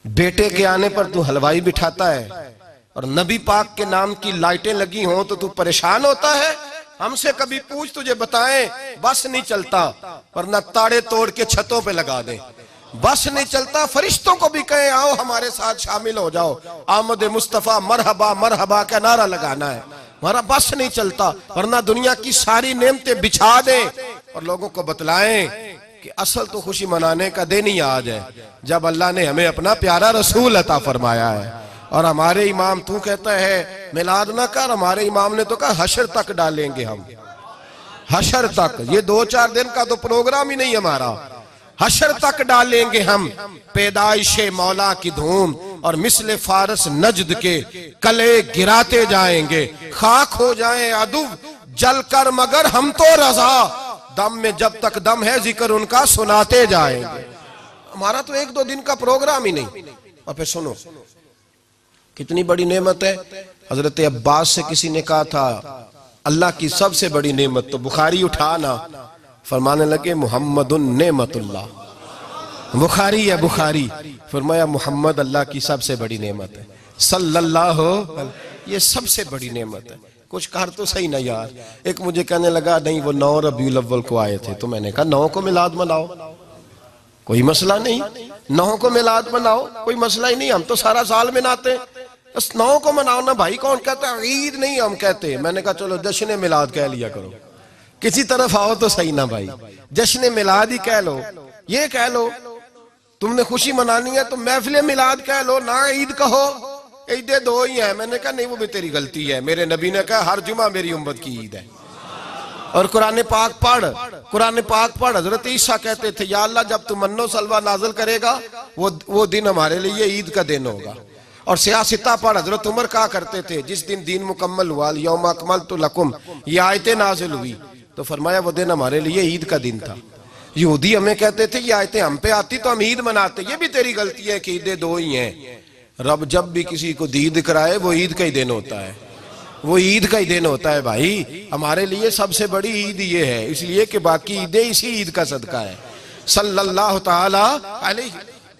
बेटे के आने पर तू हलवाई बिठाता है और नबी पाक के नाम की लाइटें लगी हों तो तू परेशान होता है। हमसे कभी पूछ, तुझे बताएं बस नहीं चलता, वरना ताड़े तोड़ के छतों पे लगा दे। बस नहीं चलता, फरिश्तों को भी कहें आओ हमारे साथ शामिल हो जाओ, आमद मुस्तफा मरहबा मरहबा का नारा लगाना है। हमारा बस नहीं चलता, वरना दुनिया की सारी नेमतें बिछा दे और लोगों को बतलाएं कि असल तो खुशी मनाने का दिन ही आज है जब अल्लाह ने हमें अपना प्यारा रसूल अता फरमाया है। और हमारे इमाम, तू कहता है मिलाद ना कर, हमारे इमाम ने तो कहा हशर तक डालेंगे हम, हशर तक। ये 2-4 दिन का तो प्रोग्राम ही नहीं हमारा, हशर तक डालेंगे हम पैदाइशे मौला की धूम और मिसले फारस नजद के कले गिराते जाएंगे। खाक हो जाएं अदु जल कर मगर हम तो रजा, दम में जब तक दम है जिक्र उनका सुनाते जाएंगे। हमारा तो 1-2 दिन का प्रोग्राम ही नहीं। और फिर सुनो कितनी बड़ी नेमत है। हजरत अब्बास से किसी ने कहा था अल्लाह की सबसे बड़ी नेमत, तो बुखारी उठाना, फरमाने लगे मुहम्मदुन नेमतुल्लाह, बुखारी है बुखारी। फरमाया मुहम्मद अल्लाह की सबसे बड़ी नेमत है, सल्लल्लाहु, ये सबसे बड़ी नेमत है। कुछ कर तो सही ना यार। एक मुझे कहने लगा नहीं वो 9 रबीउल अव्वल को आए थे, तो मैंने कहा 9 को मिलाद मनाओ, कोई मसला नहीं, 9 को मिलाद मनाओ, कोई मसला ही नहीं, हम तो सारा साल मनाते, बस 9 को मनाओ ना भाई। कौन कहता है ईद नहीं हम कहते। मैंने कहा चलो जश्न मिलाद कह लिया करो, किसी तरफ आओ तो सही ना भाई, जश्न मिलाद ही कह लो। ये कह लो तुमने खुशी मनानी है तो महफिल मिलाद कह लो ना, ईद कहो, ईदे 2 ही है। मैंने कहा नहीं वो भी तेरी गलती है, मेरे नबी ने कहा हर जुमा मेरी उम्मत की ईद है। और कुरान पाक पढ़, कुरान पाक पढ़। हजरत ईसा कहते थे या अल्लाह जब तू मन्नो सलवा नाजिल करेगा वो दिन हमारे लिए ईद का दिन होगा। और सियासता पढ़, हजरत उमर कहा करते थे जिस दिन दीन मुकम्मल हुआ यौम अकमलतु लकुम, ये आयतें नाजिल हुई तो फरमाया वो दिन हमारे लिए ईद का दिन था। यहूदी हमें कहते थे ये आयतें हम पे आती तो हम ईद मनाते, ये भी तेरी गलती है कि ईदें 2 ही हैं। रब जब भी किसी को दीद कराए वो ईद का ही दिन होता है, वो ईद का ही दिन होता है भाई। हमारे लिए सबसे बड़ी ईद ये है, इसलिए कि बाकी ईदें इसी ईद का सदका है सल्लल्लाहु ताला अलैहि।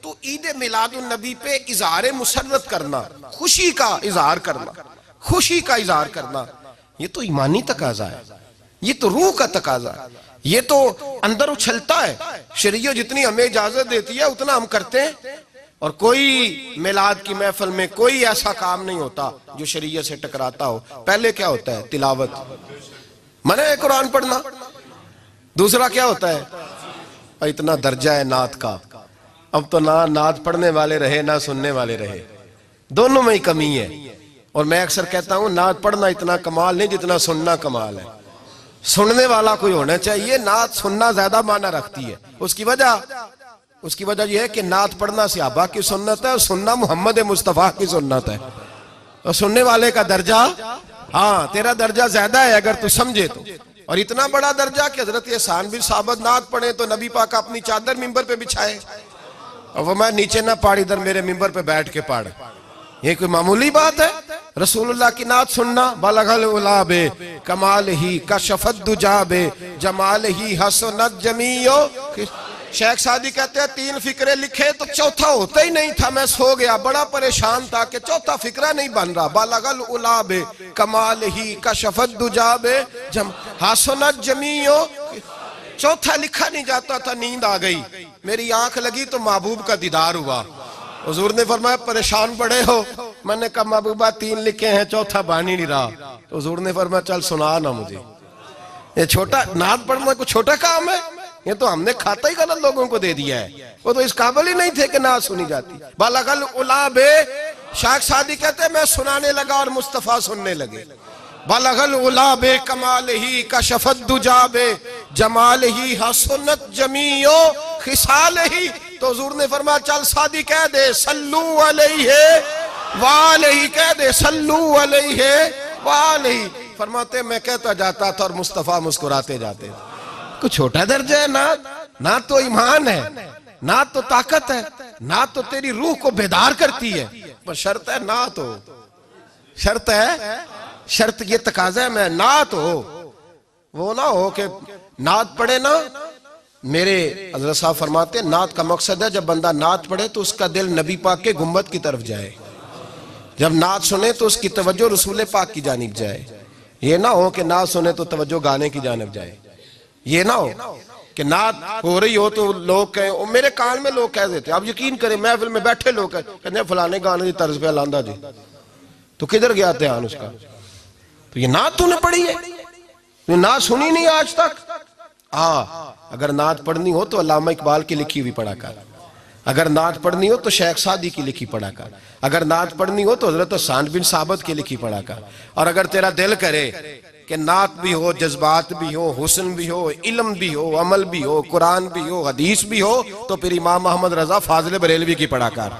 तो ईद मिलादुन नबी पे इजहार मुसर्रत करना, खुशी का इजहार करना, खुशी का इजहार करना, ये तो ईमानी तकाजा है, ये तो रूह का तकाजा है, ये तो अंदर उछलता है। शरीयत जितनी हमें इजाजत देती है उतना हम करते हैं। और कोई मिलाद की महफिल में कोई ऐसा काम नहीं होता जो शरीयत से टकराता हो। पहले क्या होता है तिलावत, मने है कुरान पढ़ना। दूसरा क्या होता है, इतना दर्जा है नात का, अब तो ना नात पढ़ने वाले रहे ना सुनने वाले रहे, दोनों में ही कमी है। और मैं अक्सर कहता हूं नात पढ़ना इतना कमाल नहीं जितना सुनना कमाल है। सुनने वाला कोई होना चाहिए, नात सुनना ज्यादा माना रखती है। उसकी वजह यह है कि नात पढ़ना सहाबा की सुन्नत है और सुनना मोहम्मद मुस्तफा की सुन्नत है। और सुनने वाले का दर्जा, हाँ तेरा दर्जा ज्यादा है अगर तू समझे तो। और इतना बड़ा दर्जा कि हजरत एहसान बिन साबित नात पढ़े तो नबी पाक अपनी चादर मिंबर पे बिछाए और वो मैं नीचे ना पढ़, इधर मेरे मिंबर पे बैठ के पढ़। ये कोई मामूली बात है? रसूलुल्लाह की नात सुनना, बलगल उलाबे कमाल ही कशफत दुजाबे जमाल ही हसनत जमीयो। शेख सादी कहते हैं 3 फिक्रे लिखे तो चौथा होता ही नहीं था, मैं सो गया, बड़ा परेशान था कि चौथा फिक्रा नहीं बन रहा। बलगल उलाबे कमाल ही कशफत दुजाबे हसनत जमीयो, चौथा लिखा नहीं जाता था, नींद आ गई, मेरी आंख लगी तो महबूब का दीदार हुआ। हुजूर ने फरमाया परेशान पड़े हो? मैंने कहा महबूबा 3 लिखे हैं, चौथा बन ही नहीं रहा। तो हुजूर ने फरमाया चल सुना ना मुझे। ये छोटा नात पढ़ना कोई छोटा काम है? ये तो हमने खाता ही गलत लोगों को दे दिया है, वो तो इस काबिल ही नहीं थे कि नात सुनी जाती। बलगल उलाबे, शेख सादी कहते मैं सुनाने लगा और मुस्तफा सुनने लगे। बलगल उलाबे कमाल ही कशफत दुजाबे जमाल ही हसनत जमीयो खिसाल ही। तो हुजूर ने फरमाया चल सादी कह दे सल्लू अलैहि वालैहि, कह दे सल्लू अलैहि वालैहि। फरमाते मैं कहता जाता था और मुस्तफा मुस्कुराते जाते थे। कुछ छोटा दर्जा है ना तो ईमान है, ना तो ताकत है, ना तो तेरी रूह को बेदार करती है, पर शर्त है ना तो, शर्त है शर्त ये तकाजा है मैं नात हो, वो ना हो कि नात पढ़े ना। मेरे हज़रत साहब फरमाते हैं नात का मकसद है जब बंदा नात पढ़े तो उसका दिल नबी पाक के गुंबद की तरफ जाए, जब नात सुने तो उसकी तवज्जो रसूल पाक की जानिब जाए। ये ना हो कि नात सुने तो तवज्जो गाने की जानिब जाए। ये ना हो कि नात हो रही हो तो लोग कहें, और मेरे कान में लोग कह देते, आप यकीन करें महफिल में बैठे लोग कहते हैं फलाने गाने की तर्ज पे लांदा जी, तो किधर गया ध्यान उसका? तो ये नात तूने पढ़ी है, तूने नात सुनी नहीं आज तक। अगर नात पढ़नी हो तो अल्लामा इकबाल की लिखी हुई पढ़ा कर, अगर नात पढ़नी हो तो शेख सादी की लिखी पढ़ा कर, अगर नात पढ़नी हो तो हजरत हसन बिन साबित की लिखी पढ़ा कर। और अगर तेरा दिल करे कि नात भी हो, जज्बात भी हो, हुस्न भी हो, इल्म भी हो, अमल भी हो, कुरान भी हो, हदीस भी हो, तो फिर इमाम मोहम्मद रजा फाजिल बरेलवी की पढ़ा कर,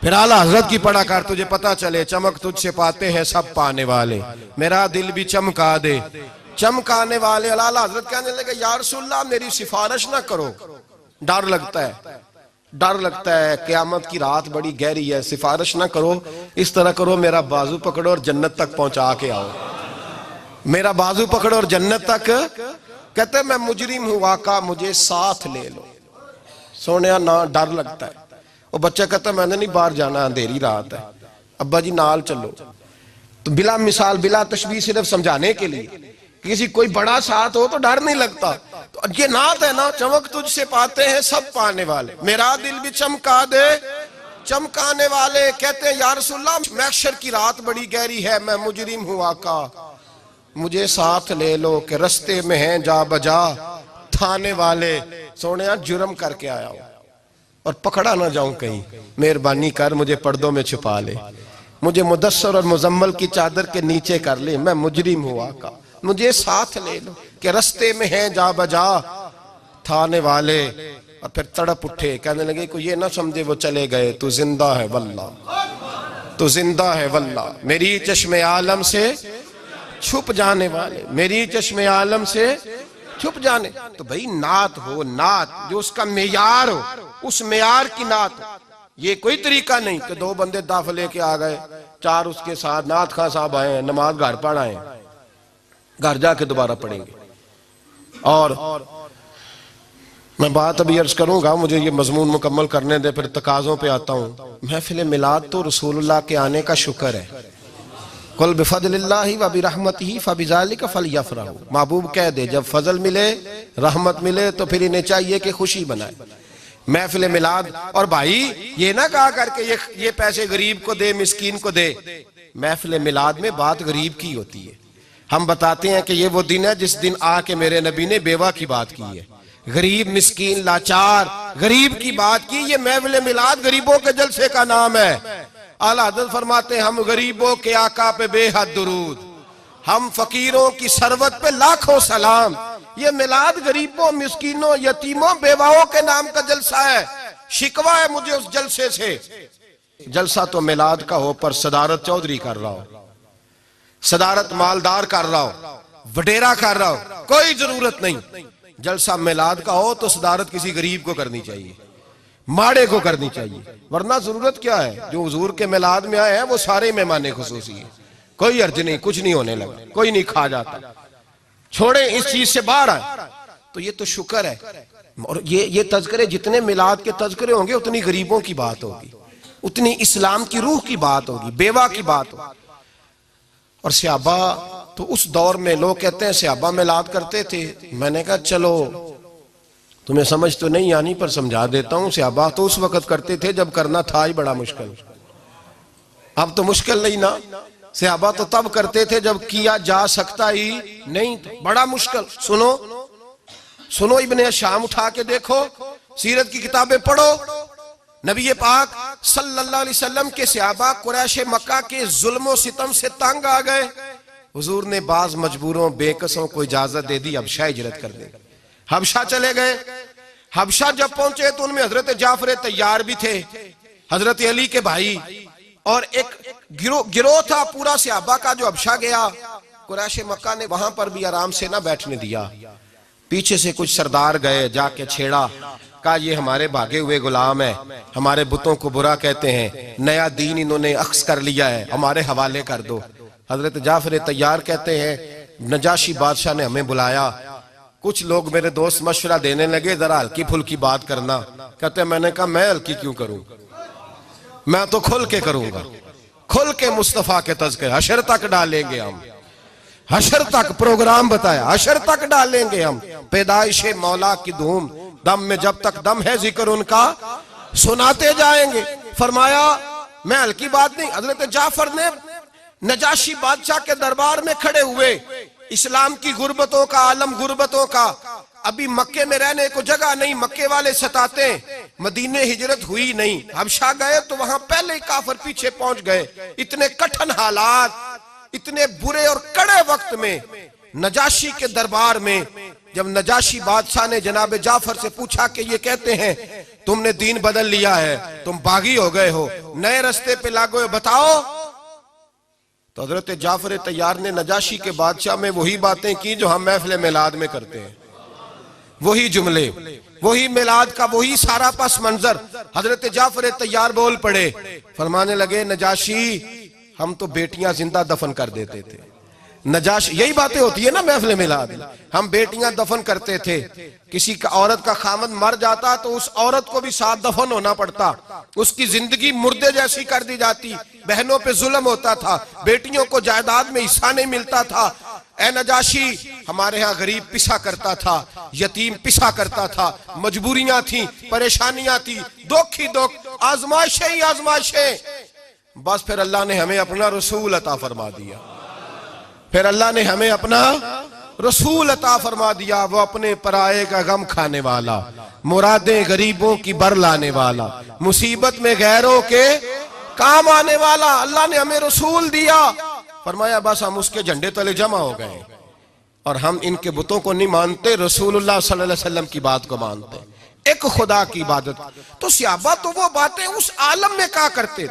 फिर आला हजरत की पढ़ा कर। तुझे पता चले चमक तुझसे पाते हैं सब पाने वाले, मेरा दिल भी चमका दे चमकाने वाले। आला हजरत कहने लगे या रसूलल्लाह मेरी सिफारिश ना करो, डर लगता है, डर लगता है, क़यामत की रात बड़ी गहरी है, सिफारिश ना करो, इस तरह करो मेरा बाजू पकड़ो और जन्नत तक पहुंचा के आओ, मेरा बाजू पकड़ो और जन्नत तक। कहते मैं मुजरिम हूं आका मुझे साथ ले लो। सोने ना डर लगता है। वो बच्चा कहता मैंने नहीं बाहर जाना, अंधेरी रात है, अब्बा जी नाल चलो। तो बिला मिसाल बिला तशबीह सिर्फ समझाने के लिए, किसी कोई बड़ा साथ हो तो डर नहीं लगता। तो ये नात है ना, चमक तुझसे पाते हैं सब पाने वाले, मेरा दिल भी चमका दे चमकाने वाले। कहते हैं या रसूलल्लाह महशर की रात बड़ी गहरी है, मैं मुजरिम हूं आका मुझे साथ ले लो कि रस्ते में हैं जा बजा थाने वाले। सोने जुर्म करके आया हूं और पकड़ा ना जाऊं कहीं, मेहरबानी कर मुझे पर्दों में छुपा ले, मुझे मुदस्सर और मुजम्मल की चादर के नीचे कर ले, मैं मुजरिम हूं आका मुझे साथ ले लो कि रस्ते में हैं जा बजा थाने वाले। और फिर तड़प उठे, कहने लगे को ये ना समझे वो चले गए, तू जिंदा है वल्ला, तू जिंदा है वल्ला, मेरी चश्मे आलम से छुप जाने वाले, मेरी चश्मे आलम से छुप जाने। तो भाई नात हो, नात जो उसका मेयार हो, उस मेयार की नात हो। ये कोई तरीका नहीं कि दो बंदे दाफ लेके आ गए, चार उसके साथ नात खां साहब आए हैं, नमाज घर पढ़ आए, घर जाके दोबारा पढ़ेंगे। और मैं बात अभी अर्ज करूंगा, मुझे ये मजमून मुकम्मल करने दे, फिर तकाजों पे आता हूँ। महफिल मिलाद तो रसूलुल्लाह के आने का शुक्र है। कुल बिफज़लिल्लाहि व बिरहमतिही फबिज़ालिका फलयफ़रहू। महबूब कह दे जब फजल मिले, रहमत मिले तो फिर इन्हें चाहिए कि खुशी बनाए महफिल मिलाद। और भाई ये ना कहा करके ये पैसे गरीब को दे, मिस्कीन को दे। महफिल मिलाद में बात गरीब की होती है। हम बताते हैं कि ये वो दिन है जिस दिन आके मेरे नबी ने बेवा की बात की है, गरीब मिस्कीन लाचार गरीब की बात की। ये महफिल मिलाद गरीबों के जलसे का नाम है। आला हज़रत फरमाते हैं हम गरीबों के आका पे बेहद दुरूद, हम फकीरों की सरवत पे लाखों सलाम। ये मिलाद गरीबों मिस्कीनों यतीमों बेवाओं के नाम का जलसा है। शिकवा है मुझे उस जलसे से। जलसा तो मिलाद का हो पर सदारत चौधरी कर रहा हो, सदारत मालदार कर रहा हो, वडेरा कर रहा हो, कोई जरूरत नहीं। जलसा मिलाद का हो तो सदारत किसी गरीब को करनी चाहिए, माड़े को करनी चाहिए, वरना जरूरत क्या है। जो हुजूर के मिलाद में आए हैं वो सारे मेहमान खुसूसी है, कोई अर्ज नहीं, कुछ नहीं होने लगा, कोई नहीं खा जाता। छोड़े इस चीज से बाहर आए तो ये तो शुक्र है। और ये तज़किरे जितने मिलाद के तज़किरे होंगे उतनी गरीबों की बात होगी, उतनी इस्लाम की रूह की बात होगी, बेवा की बात होगी। और सहाबा तो उस दौर में लोग कहते हैं सहाबा मिलाद करते थे। मैंने कहा चलो तुम्हें समझ तो नहीं आनी पर समझा देता हूं। सहाबा तो उस वक्त करते थे जब करना था ही बड़ा मुश्किल, अब तो मुश्किल नहीं ना। सहाबा तो तब करते थे जब किया जा सकता ही नहीं था, बड़ा मुश्किल। सुनो इब्ने शाम उठा के देखो, सीरत की किताबें पढ़ो। नबी पाक सल्लल्लाहु अलैहि वसल्लम के सहाबा कुरैश मक्का के जुल्म सितम से तंग आ गए। हुजूर ने बाज मजबूरों बेकसों को इजाजत दे दी हबशा हिजरत कर दे। हबशा चले गए। हबशा जब पहुंचे तो उनमें हजरत जाफर तैयार भी थे, हजरत अली के भाई, और एक गिरोह था पूरा सहाबा का जो हबशा गया। कुरैश मक्का ने वहां पर भी आराम से ना बैठने दिया। पीछे से कुछ सरदार गए, जाके छेड़ा, कहा ये हमारे भागे हुए गुलाम है, हमारे बुतों को बुरा कहते हैं, नया दीन इन्होंने अख्स कर लिया है, हमारे हवाले कर दो। हजरत जाफर तैयार कहते हैं नजाशी बादशाह ने हमें बुलाया। कुछ लोग मेरे दोस्त मशवरा देने लगे जरा हल्की फुल्की बात करना। कहते मैंने कहा मैं हल्की क्यों करूं, मैं तो खुल के करूंगा, खुल के मुस्तफा के तज़किरे हशर तक डालेंगे हम, हशर तक प्रोग्राम बताया, हशर तक डालेंगे हम। पैदाइशे मौला की धूम, दम में जब तक दम है जिक्र उनका सुनाते जाएंगे। फरमाया मैं हल्की बात नहीं। हजरत जाफर ने नजाशी बादशाह के दरबार में खड़े हुए, इस्लाम की गुर्बतों का आलम, गुर्बतों का, अभी मक्के में रहने को जगह नहीं, मक्के वाले सताते, मदीने हिजरत हुई नहीं, हबशा गए तो वहां पहले ही काफिर पीछे पहुंच गए। इतने कठिन हालात, इतने बुरे और कड़े वक्त में नजाशी के दरबार में जब नजाशी बादशाह ने जनाब जाफर से पूछा कि ये कहते हैं तुमने दीन बदल लिया है, तुम बागी हो गए हो, नए रास्ते पे लागो, बताओ। तो हजरत जाफर तैयार ने नजाशी के बादशाह में वही बातें की जो हम महफिल मिलाद में करते हैं, वही जुमले, वही मिलाद का वही सारा पस मंजर। हजरत जाफर तैयार बोल पड़े, फरमाने लगे नजाशी हम तो बेटियां जिंदा दफन कर देते थे। नजाशी, यही बातें होती है ना महफिल मिलाद, हम बेटियां दफन करते थे। किसी का औरत का खामद मर जाता तो उस औरत को भी साथ दफन होना पड़ता, उसकी जिंदगी मुर्दे जैसी कर दी जाती, बहनों पे जुल्म होता था, बेटियों को जायदाद में हिस्सा नहीं मिलता था। ए नजाशी हमारे यहाँ गरीब पिसा करता था, यतीम पिसा करता था, मजबूरियां थी, परेशानियां थी, दुख ही दुख, आजमाइशें ही आजमाइशें। बस फिर अल्लाह ने हमें अपना रसूल अता फरमा दिया, फिर अल्लाह ने हमें अपना रसूल अता फरमा दिया। वो अपने पराये का गम खाने वाला, मुरादें गरीबों की बर लाने वाला, मुसीबत में गैरों के काम आने वाला। अल्लाह ने हमें रसूल दिया, फरमाया बस हम उसके झंडे तले जमा हो गए और हम इनके बुतों को नहीं मानते, रसूलुल्लाह सल्लल्लाहु अलैहि वसल्लम की बात को मानते, एक खुदा की इबादत। तो सहाबा तो वो बातें उस आलम में कहा करते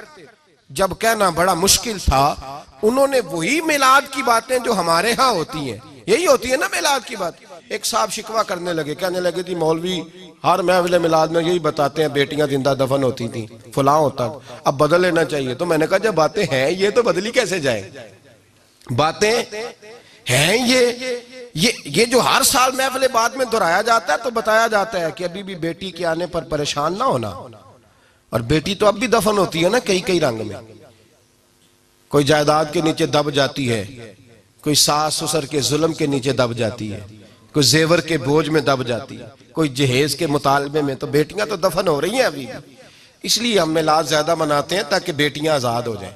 जब कहना बड़ा मुश्किल था, उन्होंने वही मिलाद की बातें जो हमारे यहाँ होती हैं, यही होती है ना मिलाद की बात। एक साहब शिकवा करने लगे, कहने लगे थी मौलवी हर महफिल मिलाद में यही बताते हैं बेटियां जिंदा दफन होती थी, फलां होता, अब बदल लेना चाहिए। तो मैंने कहा जब बातें हैं ये तो बदली कैसे जाए, बातें हैं ये जो हर साल महफिल बाद में दोहराया जाता है तो बताया जाता है कि अभी भी बेटी के आने पर परेशान ना होना। और बेटी तो अब भी दफन होती है ना कई कई रंग में, कोई जायदाद के नीचे दब जाती है, कोई सास ससुर के जुल्म के नीचे दब जाती है, कोई जेवर के बोझ में दब जाती है, कोई जहेज के मुतालबे में। तो बेटियां तो दफन हो रही हैं अभी, इसलिए हम मिलाद ज्यादा मनाते हैं ताकि बेटियां आजाद हो जाएं।